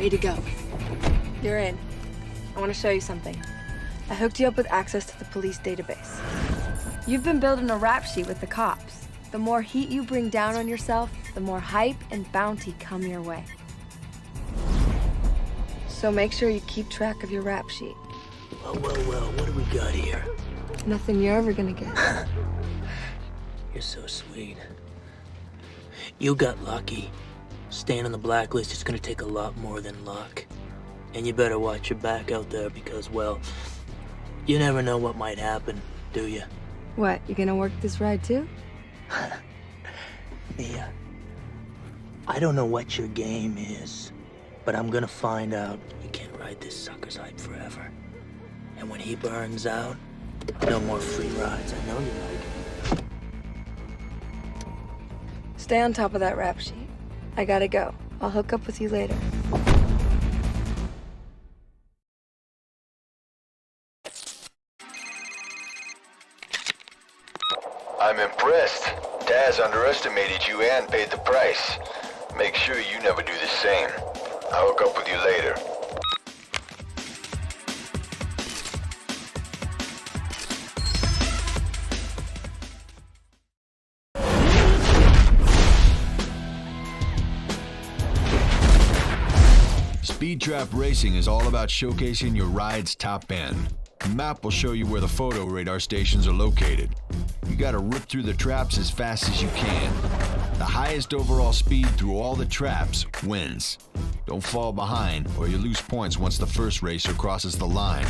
way to go. You're in. I want to show you something. I hooked you up with access to the police database. You've been building a rap sheet with the cops. The more heat you bring down on yourself, the more hype and bounty come your way. So make sure you keep track of your rap sheet. Well, what do we got here? Nothing you're ever gonna get. You're so sweet. You got lucky. Staying on the blacklist is gonna take a lot more than luck. And you better watch your back out there because, well, you never know what might happen, do you? What, you gonna work this ride too? Mia, I don't know what your game is, but I'm gonna find out. You can't ride this sucker's hype forever. And when he burns out, no more free rides. I know you like it. Stay on top of that rap sheet. I gotta go. I'll hook up with you later. I'm impressed. Daz underestimated you and paid the price. Make sure you never do the same. I'll hook up with you later. Speed Trap Racing is all about showcasing your ride's top end. The map will show you where the photo radar stations are located. You gotta rip through the traps as fast as you can. The highest overall speed through all the traps wins. Don't fall behind or you lose points once the first racer crosses the line.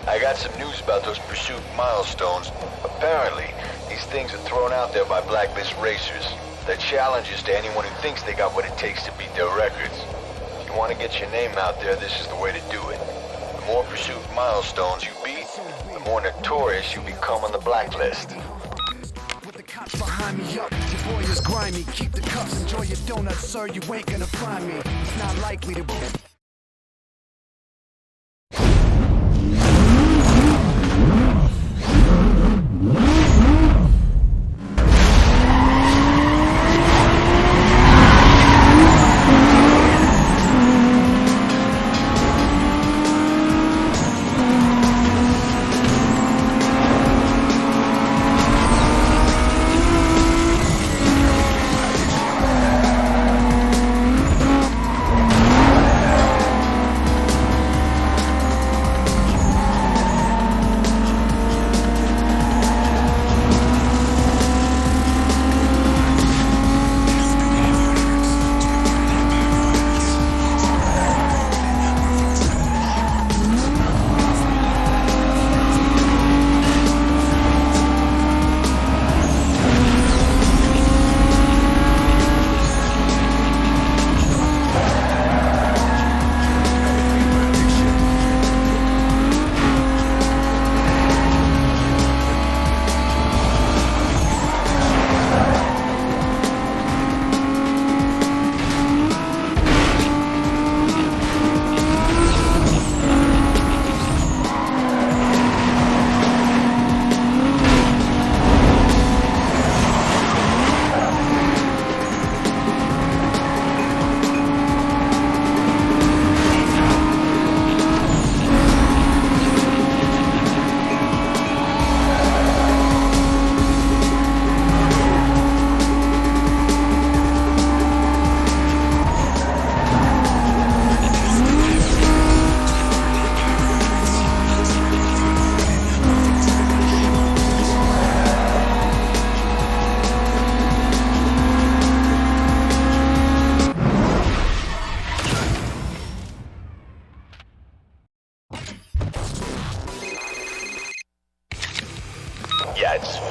I got some news about those pursuit milestones. Apparently, these things are thrown out there by Blacklist racers. They're challenges to anyone who thinks they got what it takes to beat their records. If you want to get your name out there, this is the way to do it. The more pursuit milestones you beat, the more notorious you become on the Blacklist. Behind me up, your boy is grimy. Keep the cuffs, enjoy your donuts, sir. You ain't gonna find me. It's not likely to be.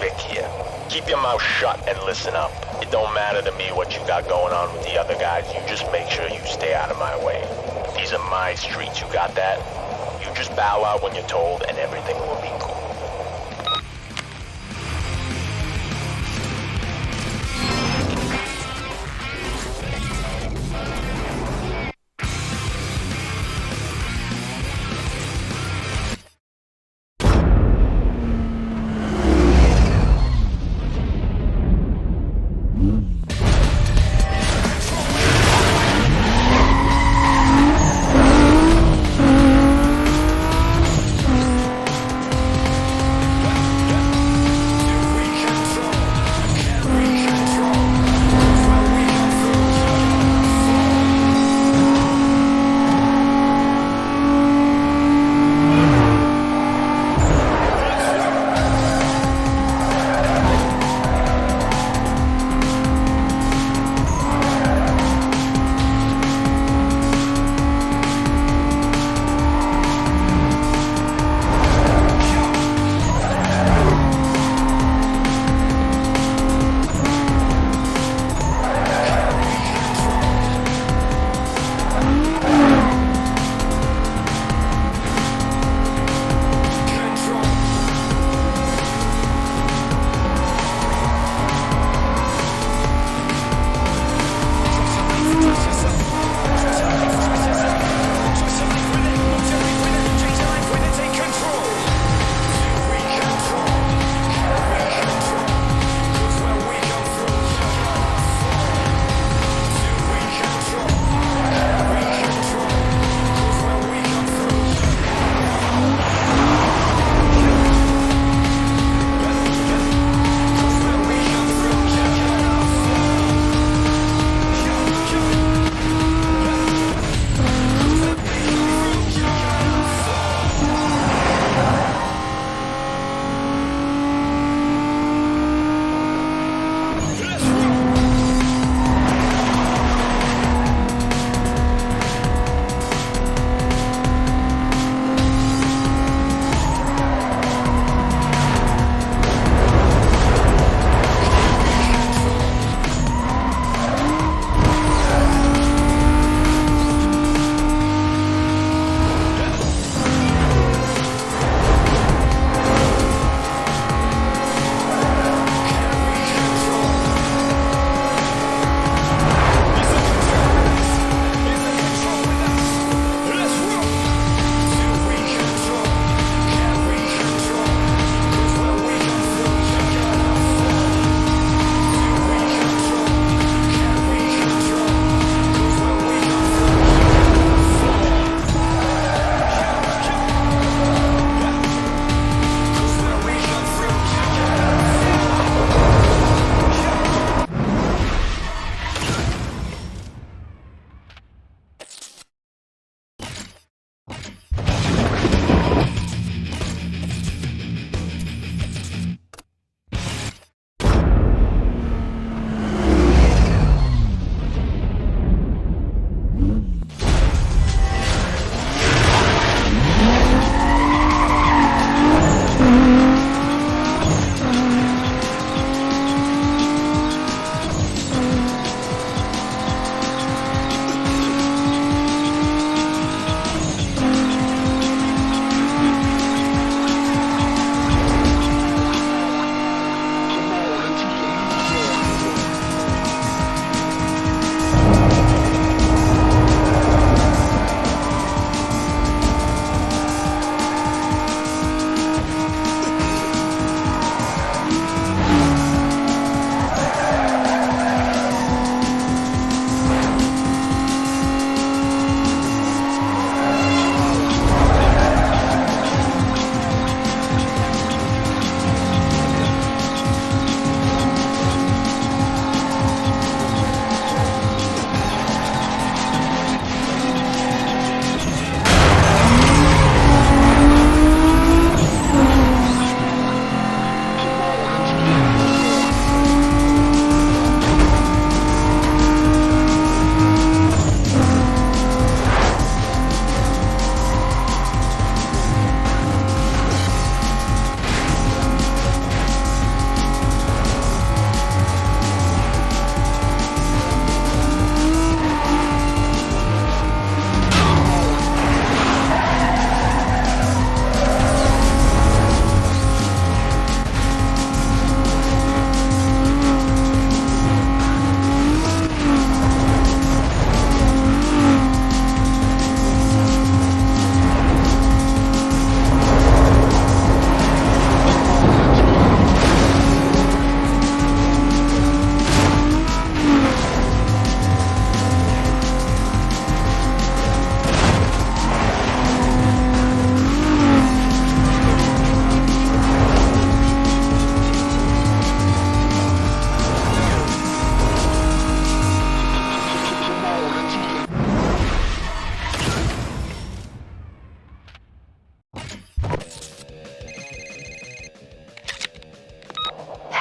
Vic here. Keep your mouth shut and listen up. It don't matter to me what you got going on with the other guys. You just make sure you stay out of my way. These are my streets, you got that? You just bow out when you're told and everything will be cool.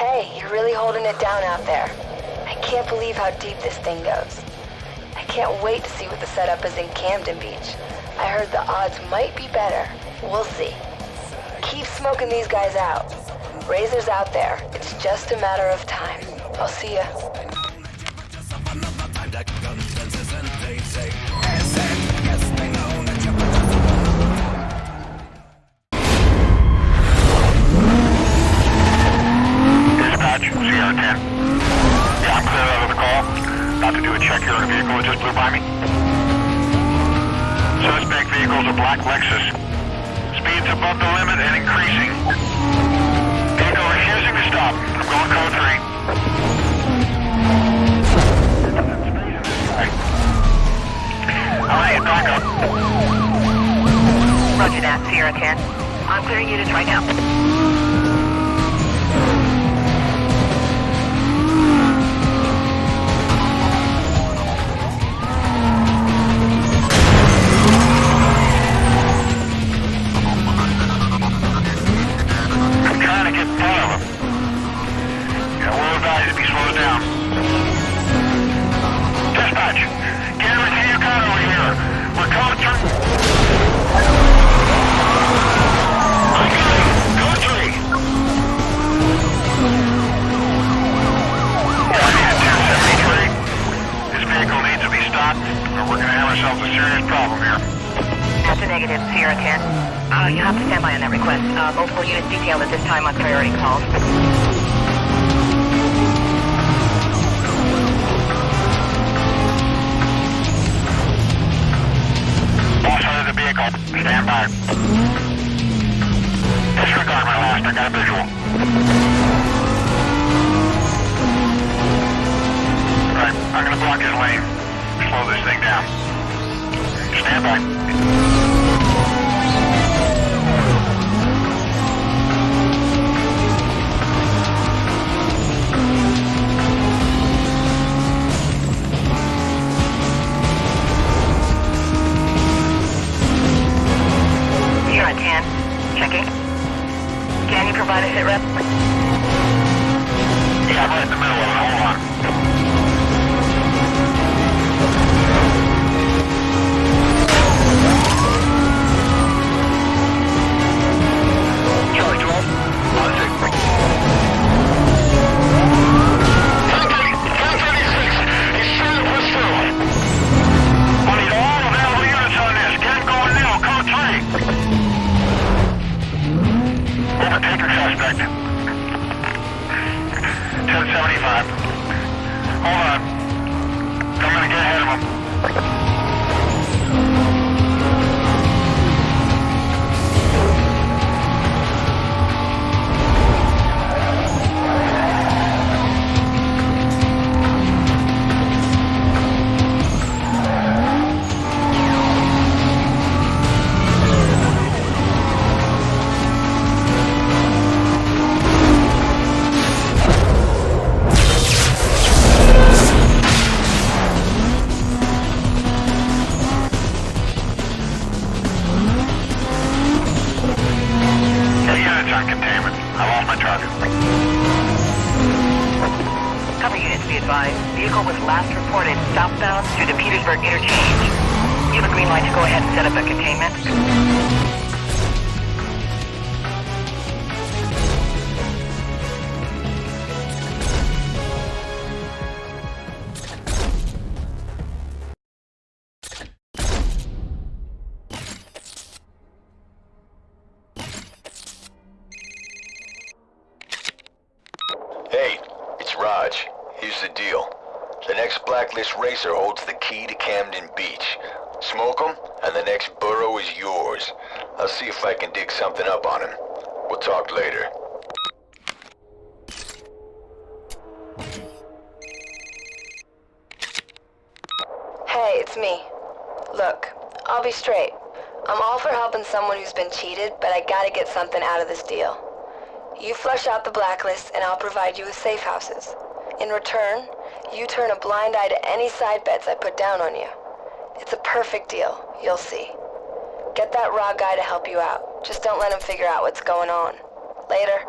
Hey, you're really holding it down out there. I can't believe how deep this thing goes. I can't wait to see what the setup is in Camden Beach. I heard the odds might be better. We'll see. Keep smoking these guys out. Razor's out there. It's just a matter of time. I'll see ya. Dispatch, CR10. Yeah, I'm clear out of the call. About to do a check here on a vehicle that just blew by me. Suspect vehicle's a black Lexus. Speed's above the limit and increasing. Vehicle refusing to stop. I'm going code 3. Alright, back up. Roger that, Sierra 10. I'm clearing units right now. I'm trying to get in front of him. Yeah, we'll advise if he slows down. Dispatch, get everything you got over here. We're code 3. Code 3. Yeah, I need a 1073. This vehicle needs to be stopped, or we're going to have ourselves a serious problem here. That's a negative, Sierra 10. You have to stand by on that request. Multiple units detailed at this time on priority calls. Boss under the vehicle. Stand by. Disregard my last. I got a visual. Right. I'm gonna block his lane. Slow this thing down. Stand by. Sierra 10. Checking. Can you provide a hit rep? Yeah, I'm right in the middle of it. Hold on. Charlie 12. On 6. 1036. He's trying to push through. I need all available units on this. Get him going now. Code 3. Overtake your suspect. 1075. Hold on. I'm gonna get ahead of him. The unit's on containment. I lost my target. Cover units be advised. Vehicle was last reported southbound through the Petersburg interchange. You have a green light to go ahead and set up a containment. Hey, it's Raj. Here's the deal. The next Blacklist racer holds the key to Camden Beach. Smoke him, and the next borough is yours. I'll see if I can dig something up on him. We'll talk later. Hey, it's me. Look, I'll be straight. I'm all for helping someone who's been cheated, but I gotta get something out of this deal. You flush out the Blacklist, and I'll provide you with safe houses. In return, you turn a blind eye to any side bets I put down on you. It's a perfect deal, you'll see. Get that raw guy to help you out. Just don't let him figure out what's going on. Later.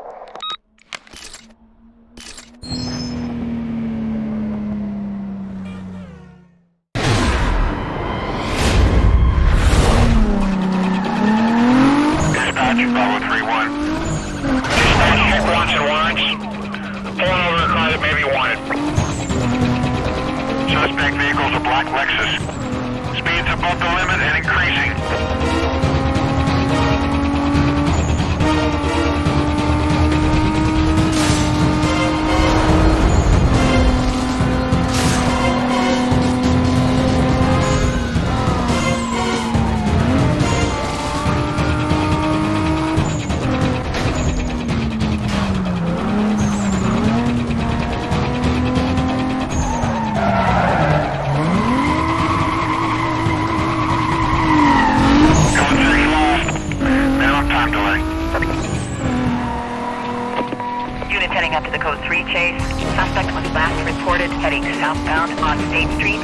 vehicle's a black Lexus. Speed's above the limit and increasing. Up to the code 3 chase. Suspect was last reported heading southbound on State Street.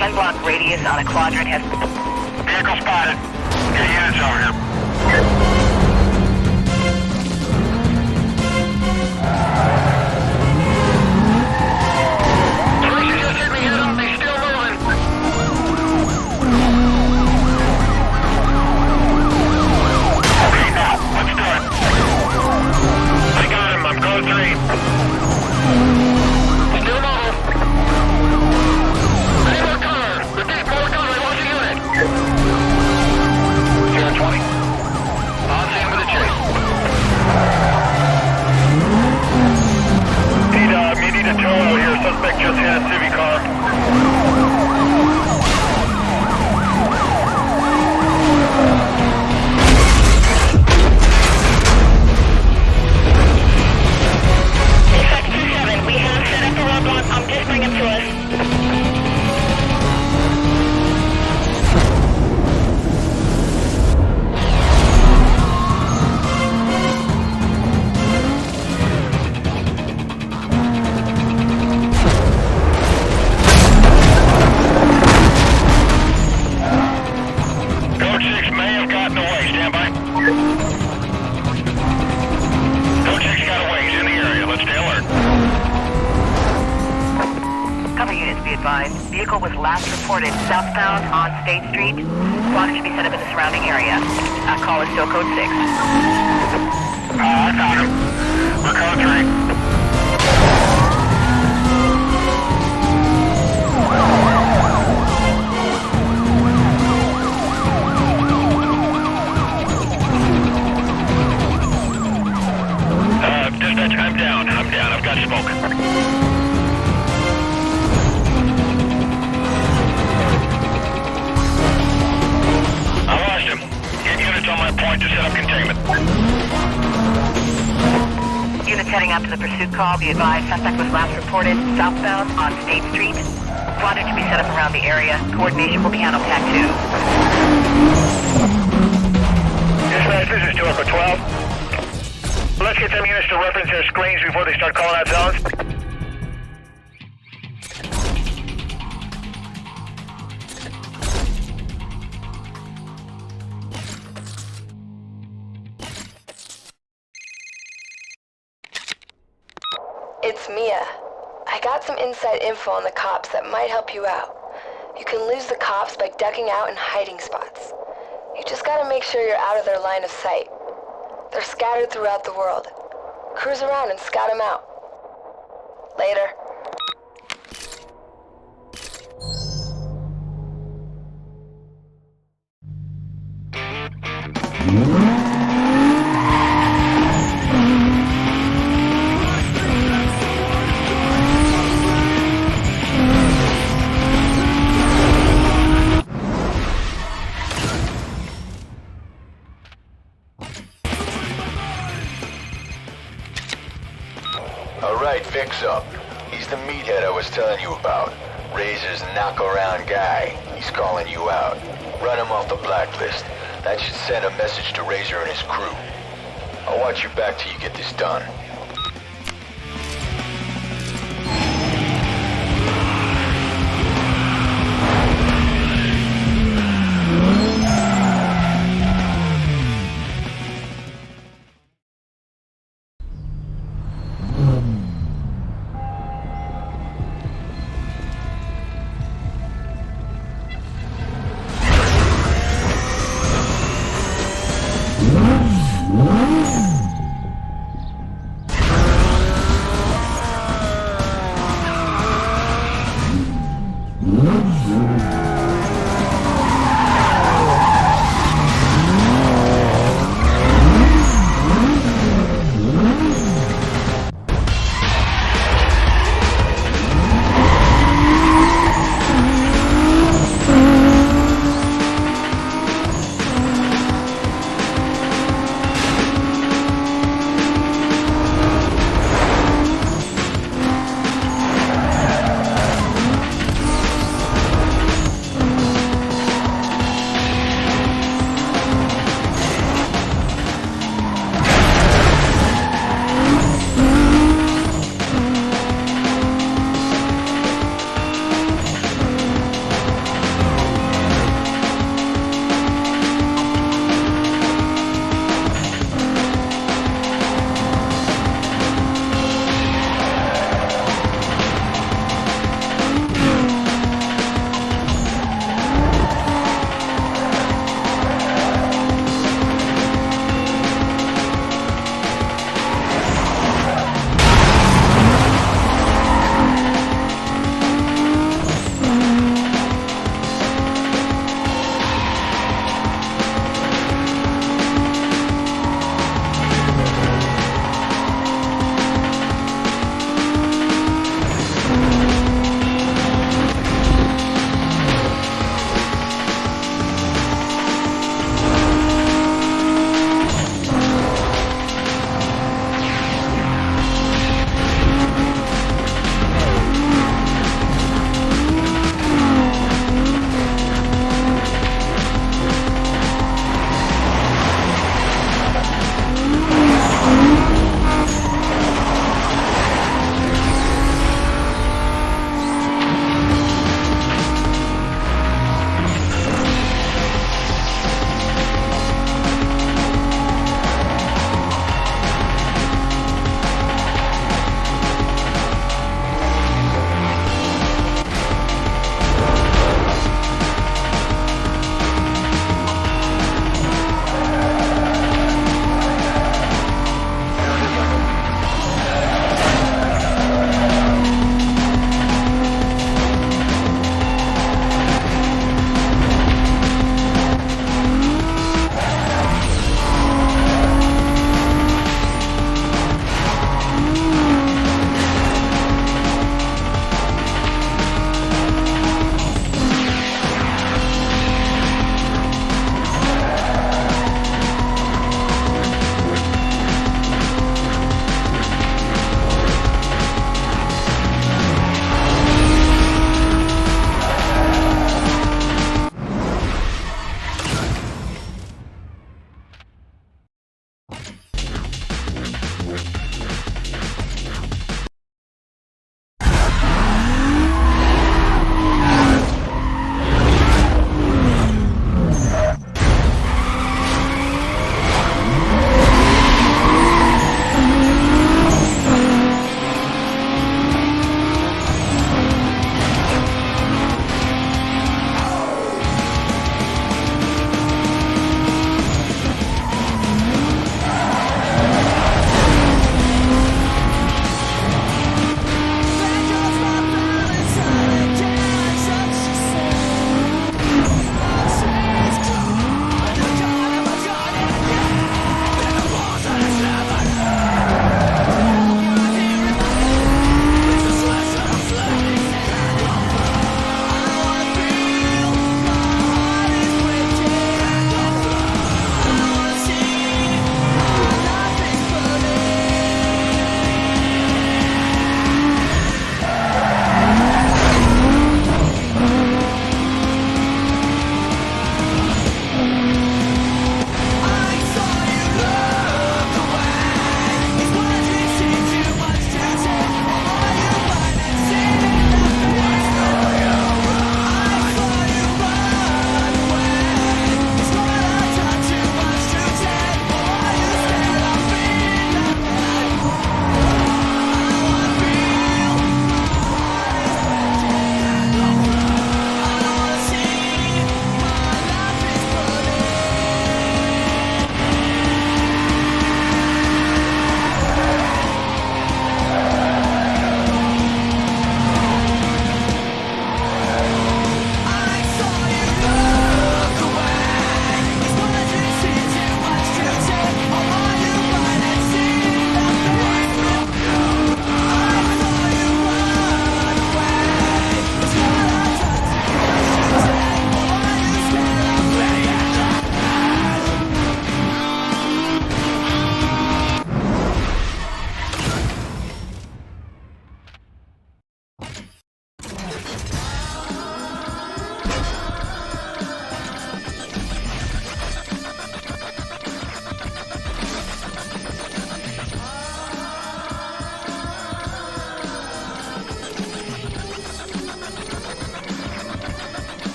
10-block radius on a quadrant has... Vehicle spotted. Get units over here. Police just hit me head on. They still moving. Okay, now, let's do it. I got him. I'm code 3. Still mobile. I need more cover. Repeat, more cover. I lost a unit. 020. On scene with the chase. T-Dog, you need a tow out here. Suspect just hit a Civic car. We have set up a roadblock. Just bring him to us. Code 6 may have gotten away. Stand by. Code 6 got away. He's in the area. Let's stay alert. Cover units be advised. Vehicle was last reported southbound on State Street. Squad should be set up in the surrounding area. Call is still code 6. I found him. We're code 3. Dispatch, I'm down. I've got smoke. I lost him. Get units on my point to set up containment. Units heading out to the pursuit call. Be advised, suspect was last reported southbound on State Street. Squadron to be set up around the area. Coordination will be handled TAC 2. Dispatch, this is 2 Echo 12. Let's get some units to reference their screens before they start calling out zones. It's Mia. I got some inside info on the cops that might help you out. You can lose the cops by ducking out in hiding spots. You just gotta make sure you're out of their line of sight. They're scattered throughout the world. Cruise around and scout them out. Later. Alright, Vic's up. He's the meathead I was telling you about. Razor's knock-around guy. He's calling you out. Run him off the blacklist. That should send a message to Razor and his crew. I'll watch your back till you get this done.